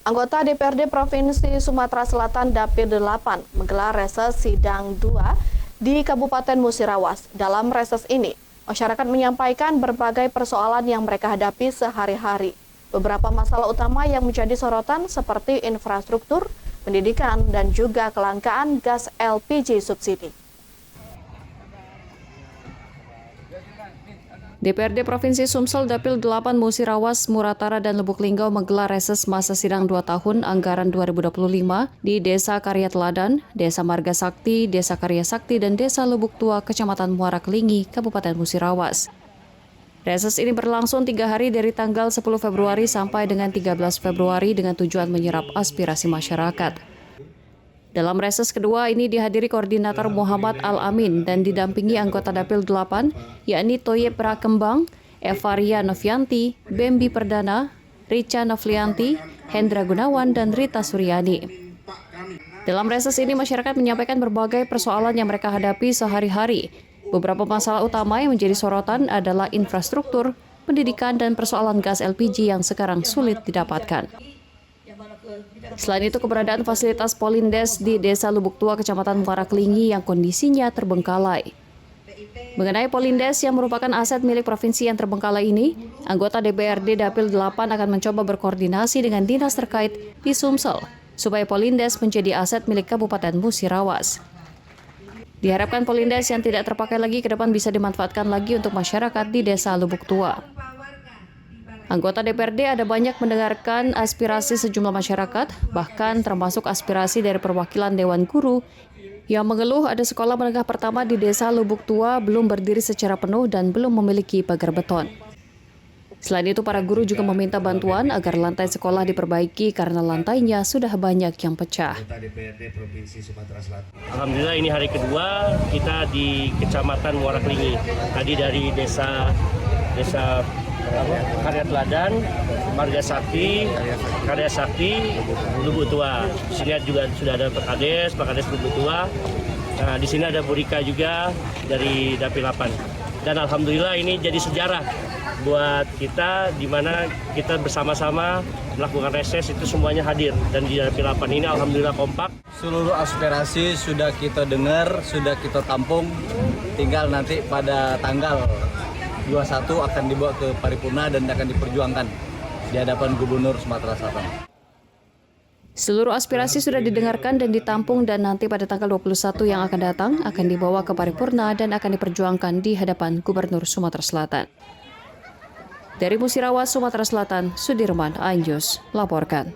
Anggota DPRD Provinsi Sumatera Selatan Dapil 8 menggelar reses sidang 2 di Kabupaten Musirawas. Dalam reses ini, masyarakat menyampaikan berbagai persoalan yang mereka hadapi sehari-hari. Beberapa masalah utama yang menjadi sorotan seperti infrastruktur, pendidikan, dan juga kelangkaan gas LPG subsidi. DPRD Provinsi Sumsel Dapil 8 Musirawas, Muratara, dan Lubuk Linggau menggelar reses masa sidang 2 tahun anggaran 2025 di Desa Karya Teladan, Desa Marga Sakti, Desa Karya Sakti, dan Desa Lubuk Tua, Kecamatan Muara Kelingi, Kabupaten Musirawas. Reses ini berlangsung 3 hari dari tanggal 10 Februari sampai dengan 13 Februari dengan tujuan menyerap aspirasi masyarakat. Dalam reses kedua ini dihadiri Koordinator Muhammad Al-Amin dan didampingi anggota Dapil 8, yakni Toyib Rakembang, Evaria Novianti, Bembi Perdana, Richa Novlianti, Hendra Gunawan, dan Rita Suryani. Dalam reses ini masyarakat menyampaikan berbagai persoalan yang mereka hadapi sehari-hari. Beberapa masalah utama yang menjadi sorotan adalah infrastruktur, pendidikan, dan persoalan gas LPG yang sekarang sulit didapatkan. Selain itu, keberadaan fasilitas Polindes di Desa Lubuk Tua, Kecamatan Muara Kelingi yang kondisinya terbengkalai. Mengenai Polindes yang merupakan aset milik provinsi yang terbengkalai ini, anggota DPRD Dapil 8 akan mencoba berkoordinasi dengan dinas terkait di Sumsel, supaya Polindes menjadi aset milik Kabupaten Musirawas. Diharapkan Polindes yang tidak terpakai lagi ke depan bisa dimanfaatkan lagi untuk masyarakat di Desa Lubuk Tua. Anggota DPRD ada banyak mendengarkan aspirasi sejumlah masyarakat, bahkan termasuk aspirasi dari perwakilan Dewan Guru yang mengeluh ada sekolah menengah pertama di Desa Lubuk Tua belum berdiri secara penuh dan belum memiliki pagar beton. Selain itu, para guru juga meminta bantuan agar lantai sekolah diperbaiki karena lantainya sudah banyak yang pecah. Alhamdulillah ini hari kedua kita di Kecamatan Muara Kelingi. Tadi dari desa Karya Teladan, Marga Sakti, Karya Sakti, Lubuk Tua. Di sini juga sudah ada Pak Kades Lubuk Tua. Nah, di sini ada Bu Rika juga dari Dapil 8. Dan alhamdulillah ini jadi sejarah buat kita di mana kita bersama-sama melakukan reses itu semuanya hadir, dan di Dapil 8 ini alhamdulillah kompak. Seluruh aspirasi sudah kita dengar, sudah kita tampung. Tinggal nanti pada tanggal 21 akan dibawa ke paripurna dan akan diperjuangkan di hadapan Gubernur Sumatera Selatan. Seluruh aspirasi sudah didengarkan dan ditampung, dan nanti pada tanggal 21 yang akan datang akan dibawa ke paripurna dan akan diperjuangkan di hadapan Gubernur Sumatera Selatan. Dari Musirawas, Sumatera Selatan, Sudirman Ainjus laporkan.